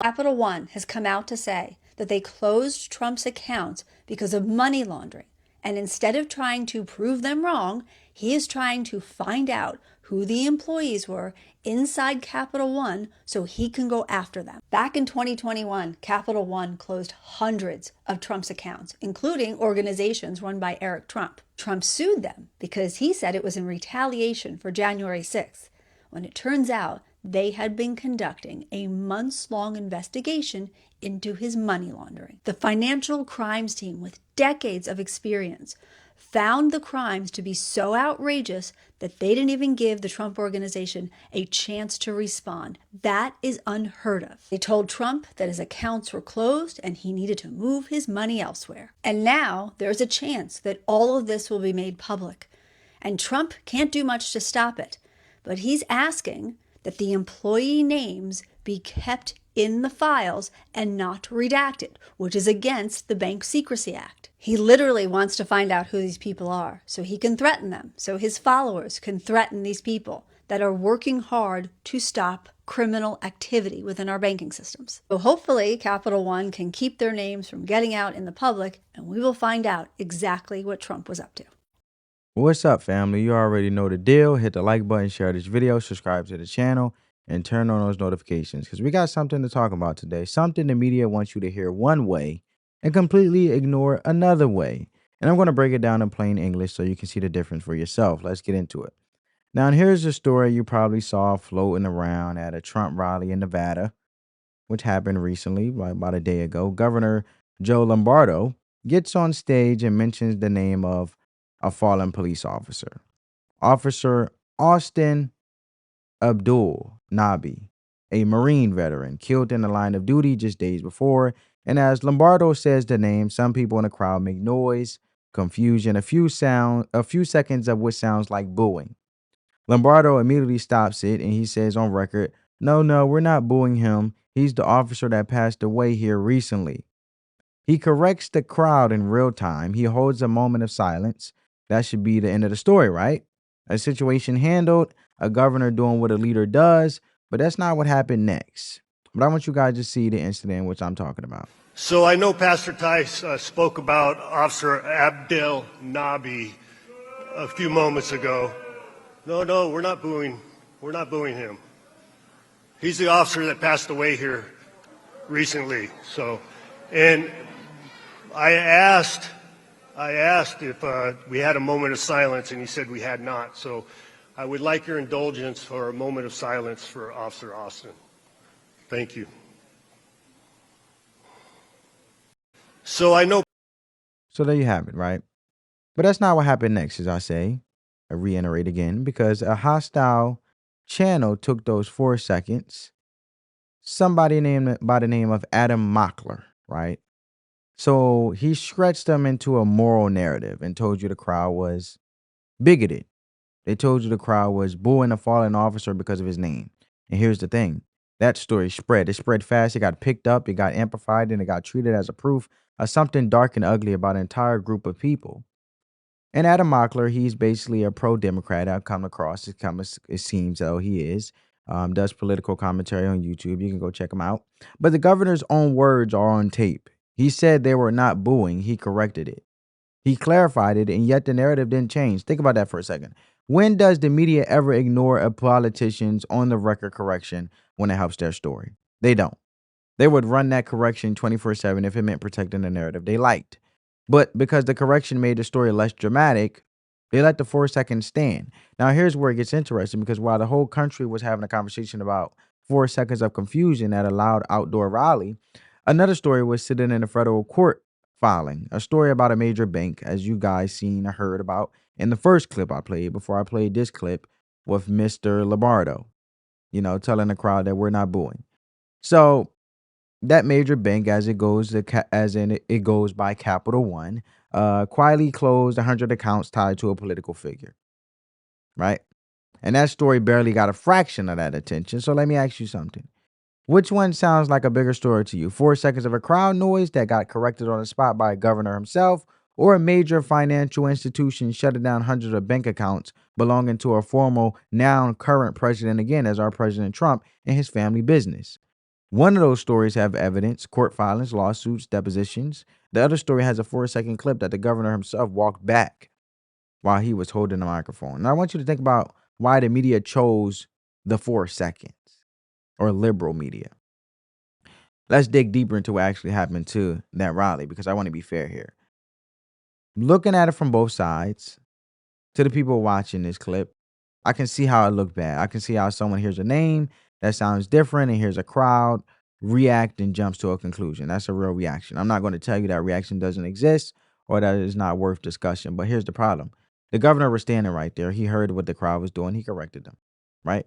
Capital One has come out to say that they closed Trump's accounts because of money laundering. And instead of trying to prove them wrong, he is trying to find out who the employees were inside Capital One so he can go after them. Back in 2021, Capital One closed hundreds of Trump's accounts, including organizations run by Eric Trump. Trump sued them because he said it was in retaliation for January 6th, when it turns out they had been conducting a months-long investigation into his money laundering. The financial crimes team, with decades of experience, found the crimes to be so outrageous that they didn't even give the Trump organization a chance to respond. That is unheard of. They told Trump that his accounts were closed and he needed to move his money elsewhere. And now there's a chance that all of this will be made public. And Trump can't do much to stop it, but he's asking that the employee names be kept in the files and not redacted, which is against the Bank Secrecy Act. He literally wants to find out who these people are so he can threaten them, so his followers can threaten these people that are working hard to stop criminal activity within our banking systems. So hopefully Capital One can keep their names from getting out in the public, and we will find out exactly what Trump was up to. What's up, family? You already know the deal. Hit the like button, share this video, subscribe to the channel, and turn on those notifications because we got something to talk about today. Something the media wants you to hear one way and completely ignore another way. And I'm going to break it down in plain English so you can see the difference for yourself. Let's get into it. Now, and here's a story you probably saw floating around at a Trump rally in Nevada, which happened recently, like about a day ago. Governor Joe Lombardo gets on stage and mentions the name of a fallen police officer, Officer Austin Abdul Nabi, a Marine veteran killed in the line of duty just days before. And as Lombardo says the name, some people in the crowd make noise, confusion, a few seconds of what sounds like booing. Lombardo immediately stops it and he says on record, no, we're not booing him. He's the officer that passed away here recently. He corrects the crowd in real time. He holds a moment of silence. That should be the end of the story, right? A situation handled, a governor doing what a leader does, but that's not what happened next. But I want you guys to see the incident which I'm talking about. So I know Pastor Tice spoke about Officer Abdel Nabi a few moments ago. No, we're not booing him. He's the officer that passed away here recently. So, and I asked if we had a moment of silence, and he said we had not. So I would like your indulgence for a moment of silence for Officer Austin. Thank you. So there you have it, right? But that's not what happened next, as I say. I reiterate again, because a hostile channel took those 4 seconds. Somebody named by the name of Adam Mockler, right? So he stretched them into a moral narrative and told you the crowd was bigoted. They told you the crowd was booing a fallen officer because of his name. And here's the thing. That story spread. It spread fast. It got picked up. It got amplified. And it got treated as a proof of something dark and ugly about an entire group of people. And Adam Mockler, he's basically a pro-Democrat. I've come across. It seems though he is. Does political commentary on YouTube. You can go check him out. But the governor's own words are on tape. He said they were not booing. He corrected it. He clarified it, and yet the narrative didn't change. Think about that for a second. When does the media ever ignore a politician's on the record correction when it helps their story? They don't. They would run that correction 24/7 if it meant protecting the narrative they liked. But because the correction made the story less dramatic, they let the 4 seconds stand. Now, here's where it gets interesting, because while the whole country was having a conversation about 4 seconds of confusion at a loud outdoor rally, another story was sitting in a federal court filing, a story about a major bank, as you guys seen or heard about in the first clip I played before I played this clip with Mr. Lombardo, telling the crowd that we're not booing. So that major bank, as it goes by Capital One, quietly closed 100 accounts tied to a political figure, right? And that story barely got a fraction of that attention. So let me ask you something. Which one sounds like a bigger story to you? 4 seconds of a crowd noise that got corrected on the spot by a governor himself, or a major financial institution shutting down hundreds of bank accounts belonging to a former, now current president, again, as our President Trump, and his family business? One of those stories have evidence, court filings, lawsuits, depositions. The other story has a 4-second clip that the governor himself walked back while he was holding the microphone. Now I want you to think about why the media chose the 4 seconds, or liberal media. Let's dig deeper into what actually happened to that rally, because I want to be fair here. Looking at it from both sides, to the people watching this clip, I can see how it looked bad. I can see how someone hears a name that sounds different and hears a crowd react and jumps to a conclusion. That's a real reaction. I'm not going to tell you that reaction doesn't exist or that it's not worth discussion. But here's the problem. The governor was standing right there. He heard what the crowd was doing. He corrected them, right?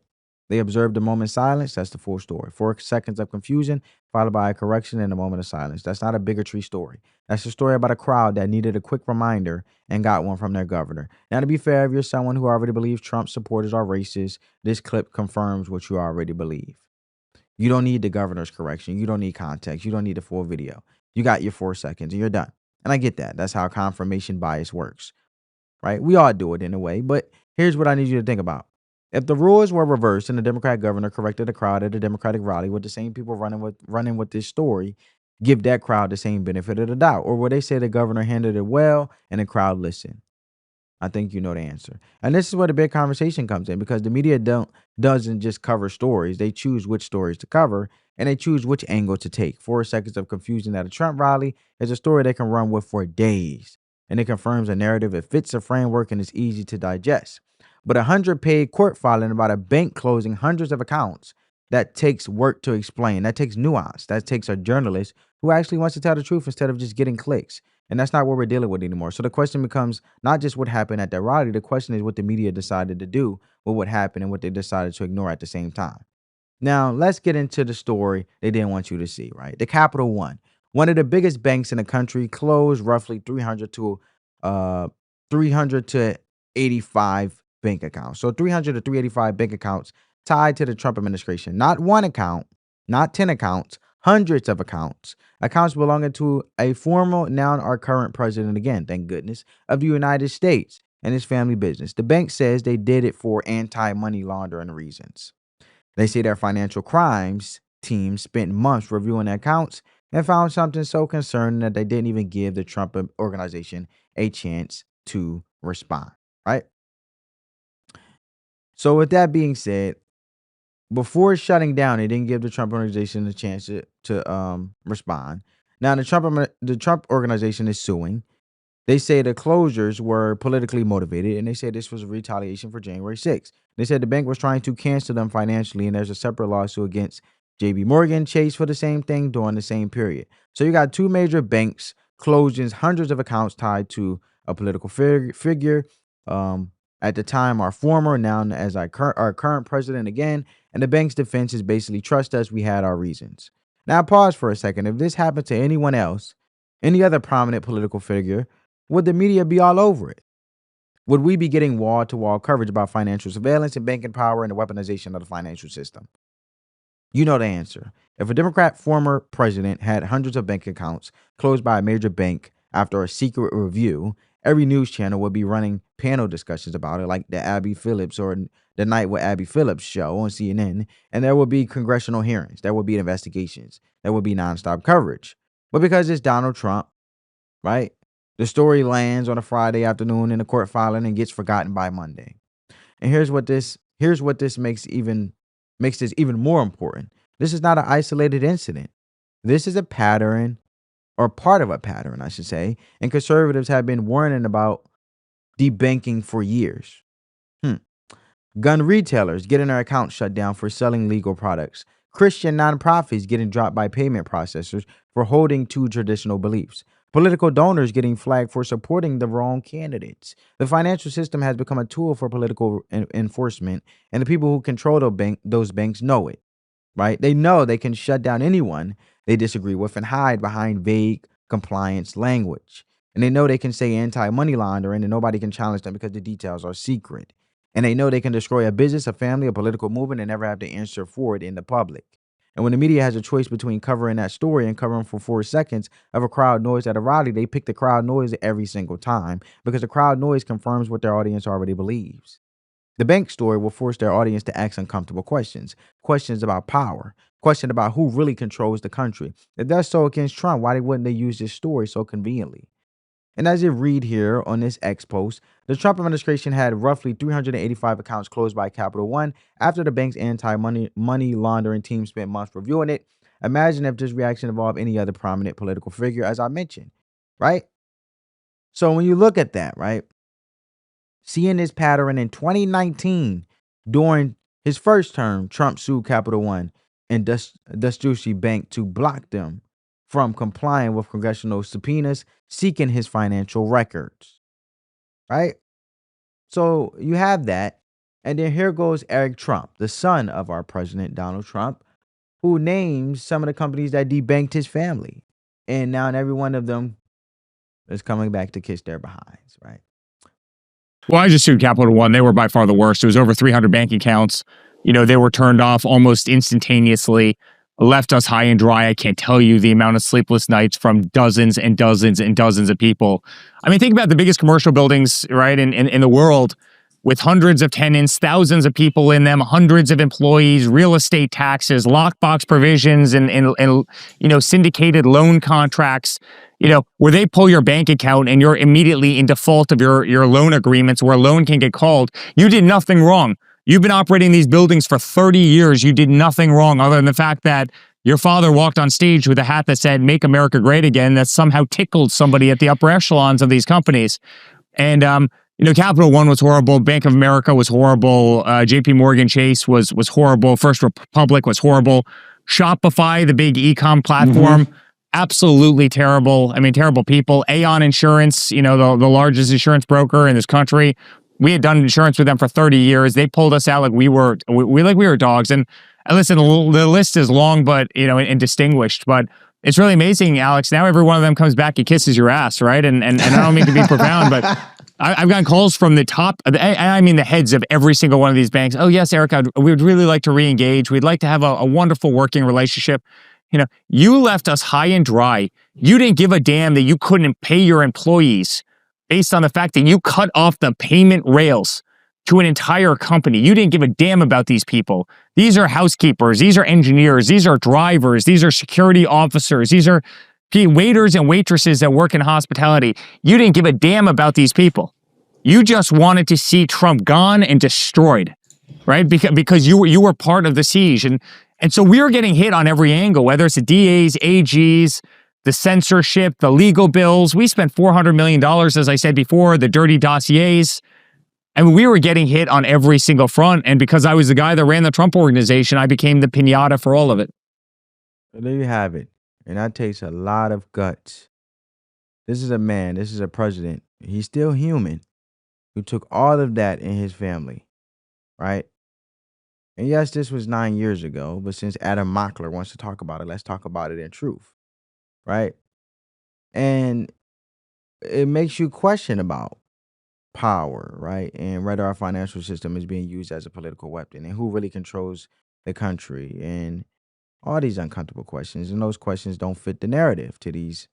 They observed a moment's silence. That's the full story. 4 seconds of confusion, followed by a correction and a moment of silence. That's not a bigotry story. That's a story about a crowd that needed a quick reminder and got one from their governor. Now, to be fair, if you're someone who already believes Trump supporters are racist, this clip confirms what you already believe. You don't need the governor's correction. You don't need context. You don't need the full video. You got your 4 seconds and you're done. And I get that. That's how confirmation bias works, right? We all do it in a way. But here's what I need you to think about. If the rules were reversed and the Democrat governor corrected the crowd at a Democratic rally with the same people running with this story, give that crowd the same benefit of the doubt? Or would they say the governor handled it well and the crowd listened? I think you know the answer. And this is where the big conversation comes in, because the media doesn't just cover stories. They choose which stories to cover and they choose which angle to take. 4 seconds of confusion at a Trump rally is a story they can run with for days. And it confirms a narrative. It fits a framework and it's easy to digest. But 100-page court filing about a bank closing hundreds of accounts, that takes work to explain. That takes nuance. That takes a journalist who actually wants to tell the truth instead of just getting clicks. And that's not what we're dealing with anymore. So the question becomes not just what happened at that rally. The question is what the media decided to do with what happened and what they decided to ignore at the same time. Now, let's get into the story they didn't want you to see, right? The Capital One, one of the biggest banks in the country, closed roughly 300 to 85 bank accounts. So 300 to 385 bank accounts tied to the Trump administration. Not one account, not 10 accounts, hundreds of accounts. Accounts belonging to a former, now our current president, again, thank goodness, of the United States and his family business. The bank says they did it for anti-money laundering reasons. They say their financial crimes team spent months reviewing the accounts and found something so concerning that they didn't even give the Trump organization a chance to respond, right? So with that being said, before shutting down, they didn't give the Trump organization a chance to respond. Now the Trump organization is suing. They say the closures were politically motivated, and they say this was a retaliation for January 6th. They said the bank was trying to cancel them financially, and there's a separate lawsuit against JB Morgan Chase for the same thing during the same period. So you got two major banks closing hundreds of accounts tied to a political figure. At the time, our former, now as our current president again. And the bank's defense is basically, trust us, we had our reasons. Now, pause for a second. If this happened to anyone else, any other prominent political figure, would the media be all over it? Would we be getting wall-to-wall coverage about financial surveillance and banking power and the weaponization of the financial system? You know the answer. If a Democrat former president had hundreds of bank accounts closed by a major bank after a secret review, every news channel would be running panel discussions about it, like the Abby Phillips or the Night with Abby Phillips show on CNN. And there will be congressional hearings. There will be investigations. There will be nonstop coverage. But because it's Donald Trump, right? The story lands on a Friday afternoon in a court filing and gets forgotten by Monday. And here's what this makes this even more important. This is not an isolated incident. This is a pattern, or part of a pattern, I should say, and conservatives have been warning about debanking for years. Gun retailers getting their accounts shut down for selling legal products. Christian nonprofits getting dropped by payment processors for holding to traditional beliefs. Political donors getting flagged for supporting the wrong candidates. The financial system has become a tool for political enforcement, and the people who control those banks know it, right? They know they can shut down anyone they disagree with and hide behind vague compliance language. And they know they can say anti-money laundering and nobody can challenge them because the details are secret. And they know they can destroy a business, a family, a political movement, and never have to answer for it in the public. And when the media has a choice between covering that story and covering for 4 seconds of a crowd noise at a rally, they pick the crowd noise every single time because the crowd noise confirms what their audience already believes. The bank story will force their audience to ask uncomfortable questions, questions about power, question about who really controls the country. If that's so against Trump, why wouldn't they use this story so conveniently? And as you read here on this X post, the Trump administration had roughly 385 accounts closed by Capital One after the bank's anti-money laundering team spent months reviewing it. Imagine if this reaction involved any other prominent political figure, as I mentioned, right? So when you look at that, right, seeing this pattern in 2019 during his first term, Trump sued Capital One and Deutsche Bank to block them from complying with congressional subpoenas seeking his financial records, right? So you have that. And then here goes Eric Trump, the son of our president, Donald Trump, who names some of the companies that debanked his family. And now every one of them is coming back to kiss their behinds, right? Well, I just sued Capital One. They were by far the worst. It was over 300 bank accounts. They were turned off almost instantaneously, left us high and dry. I can't tell you the amount of sleepless nights from dozens and dozens and dozens of people. I mean, think about the biggest commercial buildings, right, in the world, with hundreds of tenants, thousands of people in them, hundreds of employees, real estate taxes, lockbox provisions, and syndicated loan contracts. Where they pull your bank account and you're immediately in default of your loan agreements, where a loan can get called. You did nothing wrong. You've been operating these buildings for 30 years. You did nothing wrong other than the fact that your father walked on stage with a hat that said, "Make America Great Again," that somehow tickled somebody at the upper echelons of these companies. And, Capital One was horrible. Bank of America was horrible. JP Morgan Chase was horrible. First Republic was horrible. Shopify, the big e-com platform, absolutely terrible. I mean, terrible people. Aon Insurance, the largest insurance broker in this country. We had done insurance with them for 30 years. They pulled us out like we were dogs. And listen, the list is long, but, and distinguished. But it's really amazing, Alex. Now every one of them comes back and kisses your ass, right? And I don't mean to be profound, but I've gotten calls from the top, I mean the heads of every single one of these banks. "Oh, yes, Eric, we would really like to re-engage. We'd like to have a wonderful working relationship." You left us high and dry. You didn't give a damn that you couldn't pay your employees based on the fact that you cut off the payment rails to an entire company. You didn't give a damn about these people. These are housekeepers. These are engineers. These are drivers. These are security officers. These are waiters and waitresses that work in hospitality. You didn't give a damn about these people. You just wanted to see Trump gone and destroyed, right? Because you were part of the siege. And so we were getting hit on every angle, whether it's the DAs, AGs, the censorship, the legal bills. We spent $400 million, as I said before, the dirty dossiers. And we were getting hit on every single front. And because I was the guy that ran the Trump organization, I became the piñata for all of it. There you have it. And that takes a lot of guts. This is a man, this is a president. He's still human, who took all of that in his family, right? And yes, this was 9 years ago, but since Adam Mockler wants to talk about it, let's talk about it in truth, right? And it makes you question about power, right? And whether our financial system is being used as a political weapon and who really controls the country and all these uncomfortable questions. And those questions don't fit the narrative to these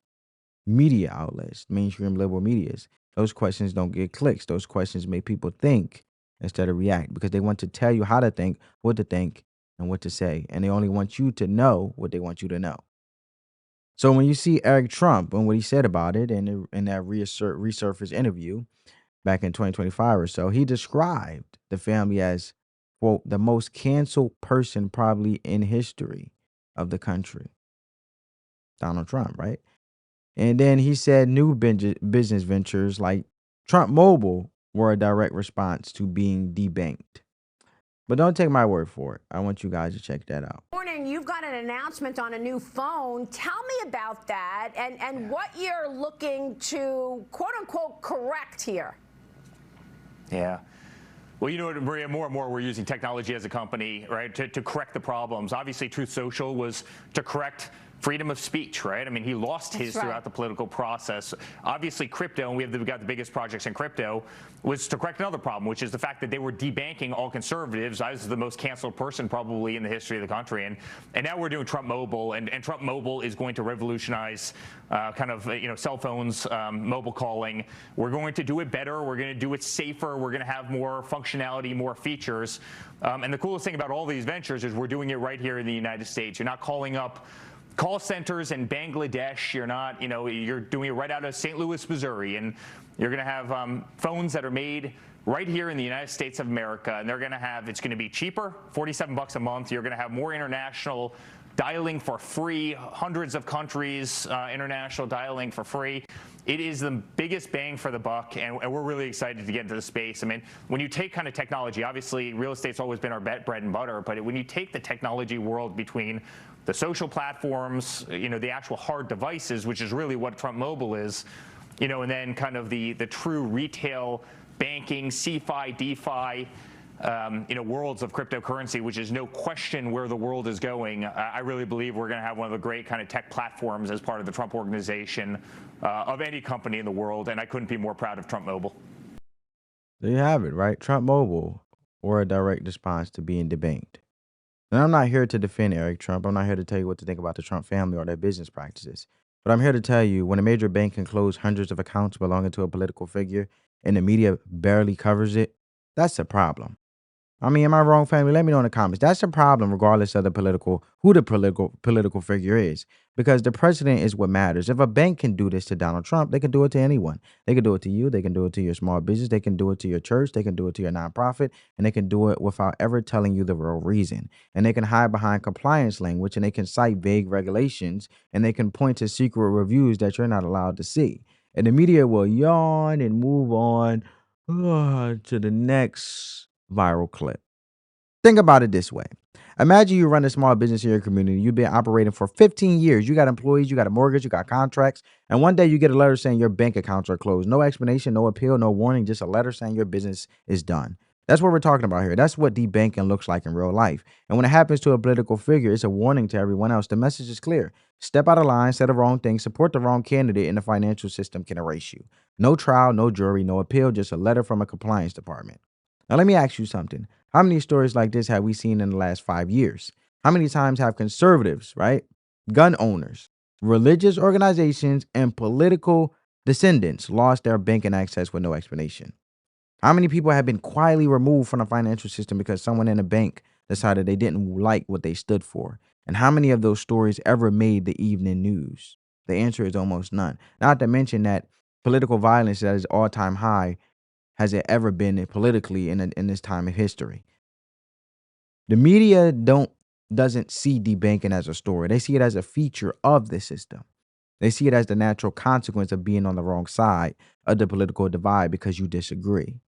media outlets, mainstream liberal medias. Those questions don't get clicks. Those questions make people think instead of react because they want to tell you how to think, and what to say. And they only want you to know what they want you to know. So when you see Eric Trump and what he said about it in that resurfaced interview back in 2025 or so, he described the family as, quote, the most canceled person probably in history of the country. Donald Trump, right? And then he said new business ventures like Trump Mobile were a direct response to being debanked. But don't take my word for it. I want you guys to check that out. Morning, you've got an announcement on a new phone. Tell me about that and what you're looking to, quote unquote, correct here. Yeah. Well, Maria, more and more we're using technology as a company, right, to correct the problems. Obviously, Truth Social was to correct freedom of speech, right? I mean, he lost his right. throughout the political process. Obviously, crypto, and we got the biggest projects in crypto, was to correct another problem, which is the fact that they were debanking all conservatives. I was the most canceled person probably in the history of the country, and now we're doing Trump Mobile, and Trump Mobile is going to revolutionize cell phones, mobile calling. We're going to do it better. We're going to do it safer. We're going to have more functionality, more features. And the coolest thing about all these ventures is we're doing it right here in the United States. You're not calling up call centers in Bangladesh. You're not, you're doing it right out of St. Louis, Missouri, and you're going to have phones that are made right here in the United States of America, and it's going to be cheaper, $47 a month. You're going to have more international dialing for free, hundreds of countries, international dialing for free. It is the biggest bang for the buck, and we're really excited to get into the space. I mean, when you take kind of technology, obviously real estate's always been our bread and butter, but when you take the technology world between the social platforms, the actual hard devices, which is really what Trump Mobile is, and then kind of the true retail banking, CeFi, DeFi, worlds of cryptocurrency, which is no question where the world is going. I really believe we're going to have one of the great kind of tech platforms as part of the Trump organization of any company in the world, and I couldn't be more proud of Trump Mobile. There you have it, right? Trump Mobile, or a direct response to being debanked. And I'm not here to defend Eric Trump. I'm not here to tell you what to think about the Trump family or their business practices. But I'm here to tell you, when a major bank can close hundreds of accounts belonging to a political figure and the media barely covers it, that's a problem. I mean, am I wrong, family? Let me know in the comments. That's a problem, regardless of who the political figure is, because the president is what matters. If a bank can do this to Donald Trump, they can do it to anyone. They can do it to you. They can do it to your small business. They can do it to your church. They can do it to your nonprofit, and they can do it without ever telling you the real reason. And they can hide behind compliance language, and they can cite vague regulations, and they can point to secret reviews that you're not allowed to see. And the media will yawn and move on to the next viral clip. Think about it this way. Imagine you run a small business in your community. You've been operating for 15 years. You got employees, you got a mortgage, you got contracts. And one day you get a letter saying your bank accounts are closed. No explanation, no appeal, no warning, just a letter saying your business is done. That's what we're talking about here. That's what debanking looks like in real life. And when it happens to a political figure, it's a warning to everyone else. The message is clear. Step out of line, say the wrong thing, support the wrong candidate, and the financial system can erase you. No trial, no jury, no appeal, just a letter from a compliance department. Now, let me ask you something. How many stories like this have we seen in the last 5 years? How many times have conservatives, right, gun owners, religious organizations, and political descendants lost their banking access with no explanation? How many people have been quietly removed from the financial system because someone in a bank decided they didn't like what they stood for? And how many of those stories ever made the evening news? The answer is almost none. Not to mention that political violence that is all-time high has it ever been politically in this time of history. The media doesn't see debanking as a story. They see it as a feature of the system. They see it as the natural consequence of being on the wrong side of the political divide because you disagree.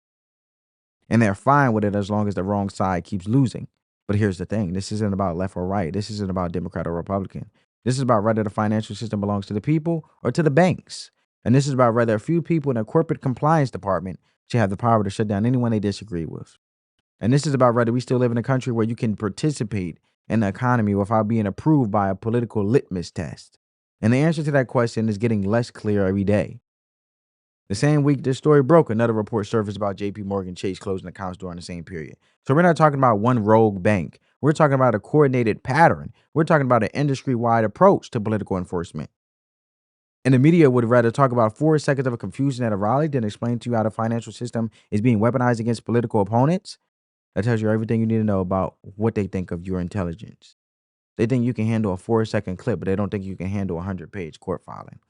And they're fine with it as long as the wrong side keeps losing. But here's the thing. This isn't about left or right. This isn't about Democrat or Republican. This is about whether the financial system belongs to the people or to the banks. And this is about whether a few people in a corporate compliance department should have the power to shut down anyone they disagree with. And this is about whether we still live in a country where you can participate in the economy without being approved by a political litmus test. And the answer to that question is getting less clear every day. The same week this story broke, another report surfaced about JP Morgan Chase closing accounts during the same period. So we're not talking about one rogue bank. We're talking about a coordinated pattern. We're talking about an industry-wide approach to political enforcement. And the media would rather talk about 4 seconds of a confusion at a rally than explain to you how the financial system is being weaponized against political opponents. That tells you everything you need to know about what they think of your intelligence. They think you can handle a 4-second clip, but they don't think you can handle a 100-page court filing.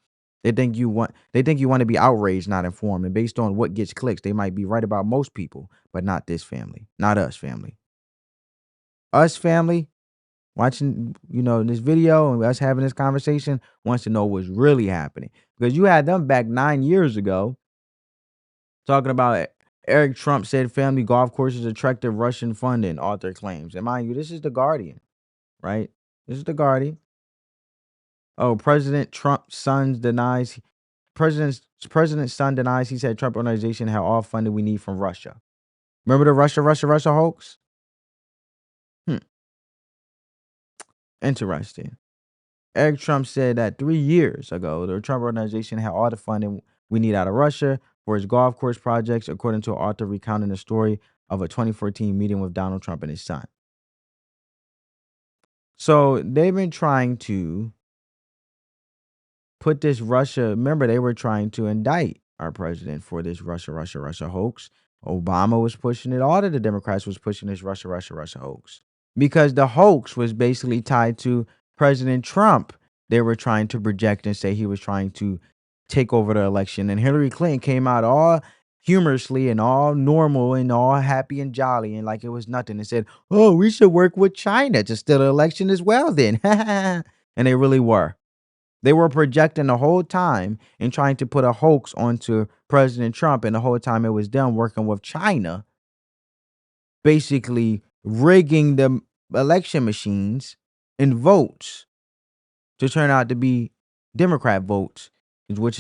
They think you want to be outraged, not informed. And based on what gets clicks, they might be right about most people, but not this family. Not us, family. Us, family, watching, this video and us having this conversation wants to know what's really happening. Because you had them back 9 years ago talking about Eric Trump said family golf courses attracted Russian funding, author claims. And mind you, this is The Guardian, right? This is The Guardian. Oh, President's son denies he said Trump organization had all funding we need from Russia. Remember the Russia hoax? Interesting. Eric Trump said that 3 years ago, the Trump organization had all the funding we need out of Russia for its golf course projects, according to an author recounting the story of a 2014 meeting with Donald Trump and his son. So they've been trying to put this Russia. Remember, they were trying to indict our president for this Russia hoax. Obama was pushing it. All of the Democrats was pushing this Russia hoax because the hoax was basically tied to President Trump. They were trying to project and say he was trying to take over the election. And Hillary Clinton came out all humorously and all normal and all happy and jolly and like it was nothing and said, "Oh, we should work with China to steal the election as well then." And they really were. They were projecting the whole time and trying to put a hoax onto President Trump. And the whole time it was them working with China, basically rigging the election machines and votes to turn out to be Democrat votes, which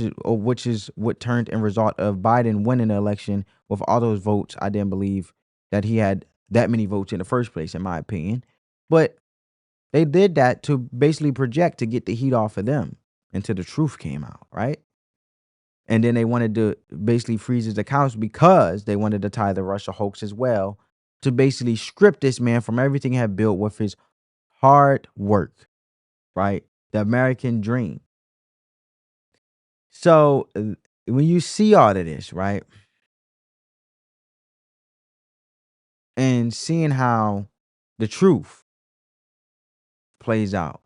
is what turned in result of Biden winning the election with all those votes. I didn't believe that he had that many votes in the first place, in my opinion. But they did that to basically project to get the heat off of them until the truth came out, right? And then they wanted to basically freeze his accounts because they wanted to tie the Russia hoax as well to basically strip this man from everything he had built with his hard work, right? The American dream. So when you see all of this, right? And seeing how the truth plays out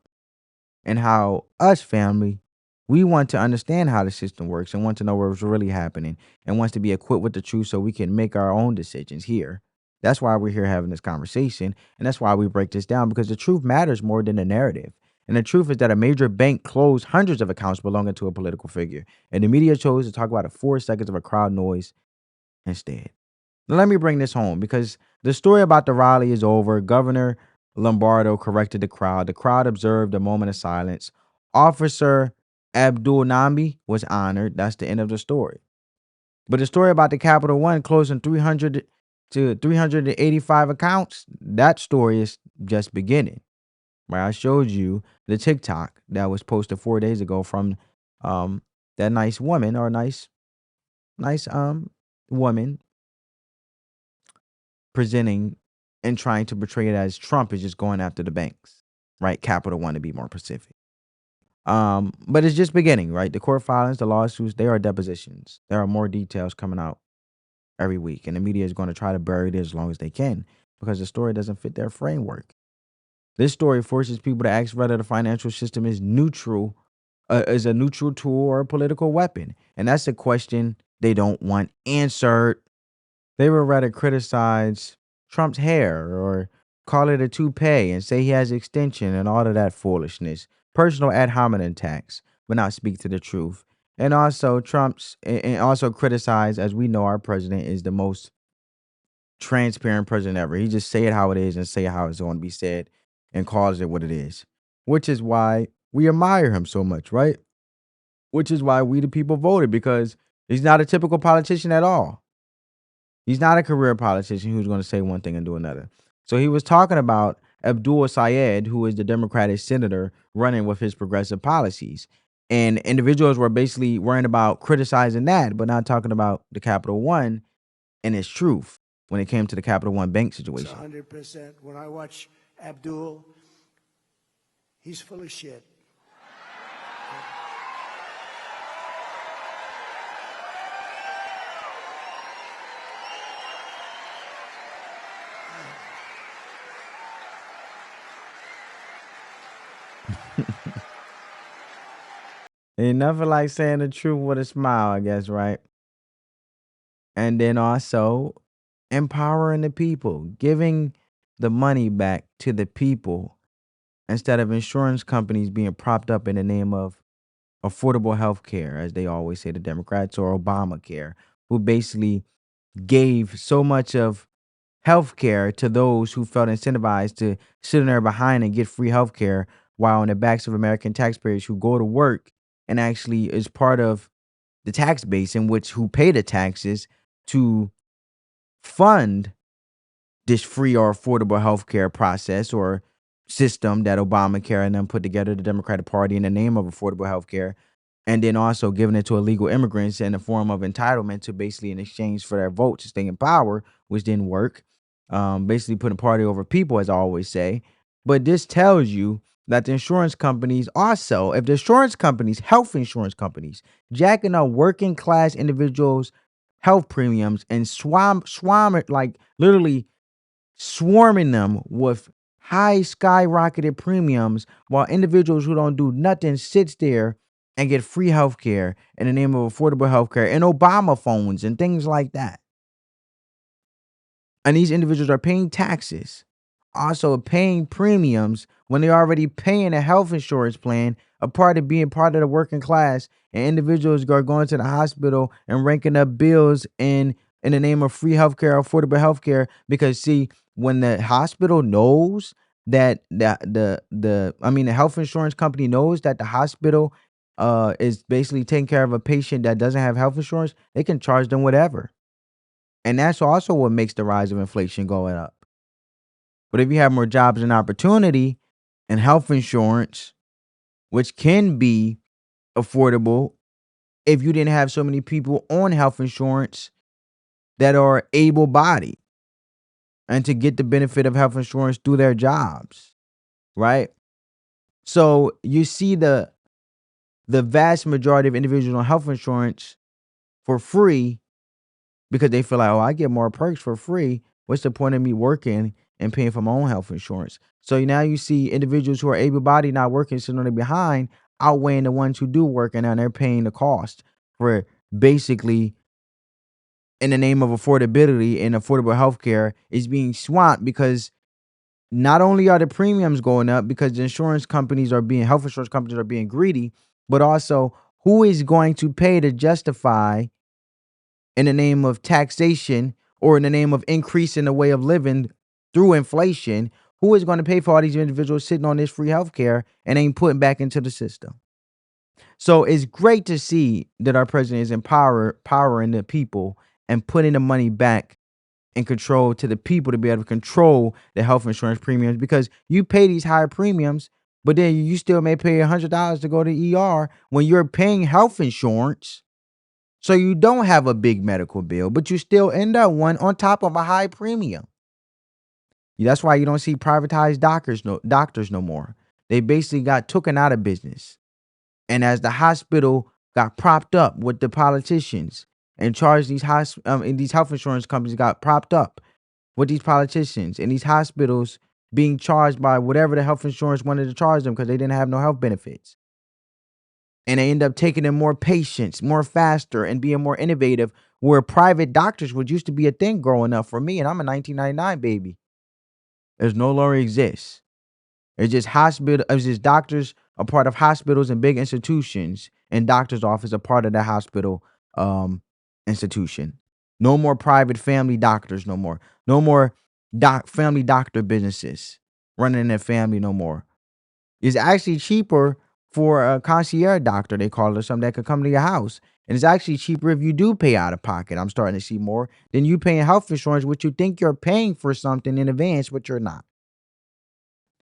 and how us family, we want to understand how the system works and want to know what's really happening and wants to be equipped with the truth so we can make our own decisions here. That's why we're here having this conversation. And that's why we break this down, because the truth matters more than the narrative. And the truth is that a major bank closed hundreds of accounts belonging to a political figure. And the media chose to talk about 4 seconds of a crowd noise instead. Now, let me bring this home because the story about the rally is over. Governor Lombardo corrected the crowd. The crowd observed a moment of silence. Officer Abdul Nambi was honored. That's the end of the story. But the story about the Capital One closing 300 to 385 accounts, that story is just beginning. Right? I showed you the TikTok that was posted 4 days ago from that nice woman or nice woman presenting and trying to portray it as Trump is just going after the banks, right? Capital One, to be more specific. But it's just beginning, right? The court filings, the lawsuits, they are depositions. There are more details coming out every week, and the media is going to try to bury it as long as they can because the story doesn't fit their framework. This story forces people to ask whether the financial system is neutral, is a neutral tool or a political weapon, and that's a question they don't want answered. They would rather criticize Trump's hair or call it a toupee and say he has extension and all of that foolishness. Personal ad hominem attacks, but not speak to the truth. And also and also criticize, as we know, our president is the most transparent president ever. He just say it how it is and say how it's going to be said and calls it what it is, which is why we admire him so much, right? Which is why we the people voted, because he's not a typical politician at all. He's not a career politician who's going to say one thing and do another. So he was talking about Abdul Syed, who is the Democratic senator running with his progressive policies. And individuals were basically worrying about criticizing that, but not talking about the Capital One and its truth when it came to the Capital One bank situation. 100%. When I watch Abdul, he's full of shit. Ain't nothing like saying the truth with a smile, I guess, right? And then also empowering the people, giving the money back to the people instead of insurance companies being propped up in the name of affordable health care, as they always say, the Democrats, or Obamacare, who basically gave so much of health care to those who felt incentivized to sit in their behind and get free health care, while on the backs of American taxpayers who go to work and actually is part of the tax base in which who pay the taxes to fund this free or affordable healthcare process or system that Obamacare and them put together, the Democratic Party, in the name of affordable health care, and then also giving it to illegal immigrants in the form of entitlement to basically in exchange for their vote to stay in power, which didn't work. Basically putting party over people, as I always say. But this tells you that the insurance companies also, if the insurance companies, health insurance companies, jacking up working class individuals' health premiums and like literally swarming them with high skyrocketed premiums while individuals who don't do nothing sits there and get free health care in the name of affordable health care and Obama phones and things like that. And these individuals are paying taxes, also paying premiums when they're already paying a health insurance plan, a part of being part of the working class, and individuals are going to the hospital and ranking up bills in the name of free healthcare, affordable healthcare. Because see, when the hospital knows that the health insurance company knows that the hospital is basically taking care of a patient that doesn't have health insurance, they can charge them whatever. And that's also what makes the rise of inflation going up. But if you have more jobs and opportunity and health insurance, which can be affordable if you didn't have so many people on health insurance that are able bodied and to get the benefit of health insurance through their jobs, right? So you see the vast majority of individuals on health insurance for free because they feel like, oh, I get more perks for free. What's the point of me working and paying for my own health insurance? So now you see individuals who are able-bodied not working, sitting on the behind, outweighing the ones who do work, and now they're paying the cost for basically in the name of affordability and affordable healthcare is being swamped because not only are the premiums going up because the health insurance companies are being greedy, but also who is going to pay to justify in the name of taxation or in the name of increasing the way of living through inflation, who is going to pay for all these individuals sitting on this free healthcare and ain't putting back into the system? So it's great to see that our president is empowering the people and putting the money back in control to the people to be able to control the health insurance premiums because you pay these higher premiums, but then you still may pay $100 to go to ER when you're paying health insurance. So you don't have a big medical bill, but you still end up one on top of a high premium. That's why you don't see privatized doctors no more. They basically got taken out of business. And as the hospital got propped up with the politicians and charged these health insurance companies got propped up with these politicians and these hospitals being charged by whatever the health insurance wanted to charge them because they didn't have no health benefits. And they end up taking in more patients, more faster, and being more innovative, where private doctors, which used to be a thing growing up for me, and I'm a 1999 baby, it no longer exists. It's just doctors a part of hospitals and big institutions, and doctor's office a part of the hospital institution. No more private family doctors no more. No more family doctor businesses running their family no more. It's actually cheaper for a concierge doctor, they call it, or something that could come to your house. And it's actually cheaper if you do pay out of pocket. I'm starting to see more than you paying health insurance, which you think you're paying for something in advance, but you're not.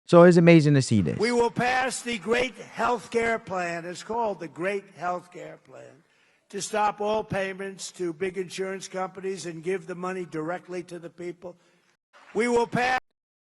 So it's amazing to see this. We will pass the Great Health Care Plan. It's called the Great Health Care Plan to stop all payments to big insurance companies and give the money directly to the people. We will pass.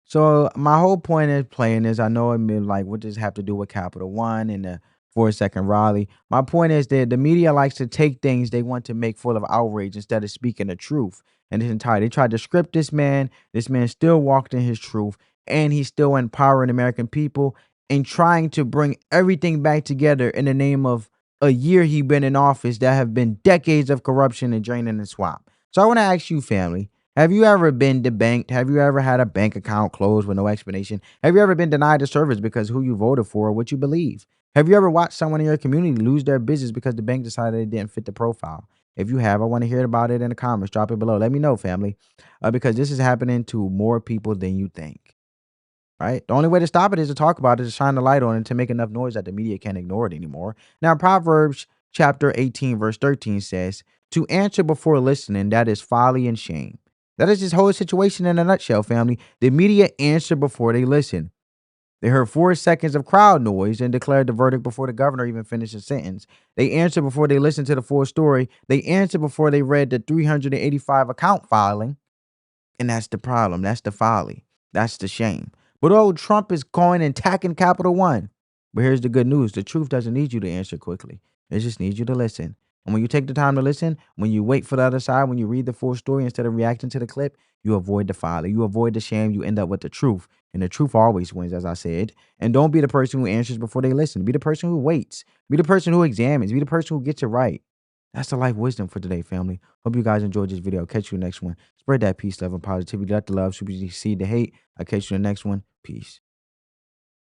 So my whole point is playing is I know it mean like what does it have to do with Capital One and the 4-second Raleigh. My point is that the media likes to take things they want to make full of outrage instead of speaking the truth. And this entire they tried to script this man. This man still walked in his truth, and he's still empowering American people and trying to bring everything back together in the name of a year he been in office that have been decades of corruption and draining and swamp. So I want to ask you, family. Have you ever been debanked? Have you ever had a bank account closed with no explanation? Have you ever been denied a service because who you voted for or what you believe? Have you ever watched someone in your community lose their business because the bank decided it didn't fit the profile? If you have, I want to hear about it in the comments. Drop it below. Let me know, family, because this is happening to more people than you think. Right? The only way to stop it is to talk about it, to shine the light on it, to make enough noise that the media can't ignore it anymore. Now, Proverbs chapter 18, verse 13 says, "To answer before listening, that is folly and shame." That is this whole situation in a nutshell, family. The media answer before they listen. They heard 4 seconds of crowd noise and declared the verdict before the governor even finished his sentence. They answered before they listened to the full story. They answered before they read the 385 account filing. And that's the problem. That's the folly. That's the shame. But Trump is going and attacking Capital One. But here's the good news. The truth doesn't need you to answer quickly. It just needs you to listen. And when you take the time to listen, when you wait for the other side, when you read the full story instead of reacting to the clip, you avoid the folly. You avoid the shame. You end up with the truth. And the truth always wins, as I said. And don't be the person who answers before they listen. Be the person who waits. Be the person who examines. Be the person who gets it right. That's the life wisdom for today, family. Hope you guys enjoyed this video. Catch you in the next one. Spread that peace, love, and positivity. Let the love supersede the hate. I'll catch you in the next one. Peace.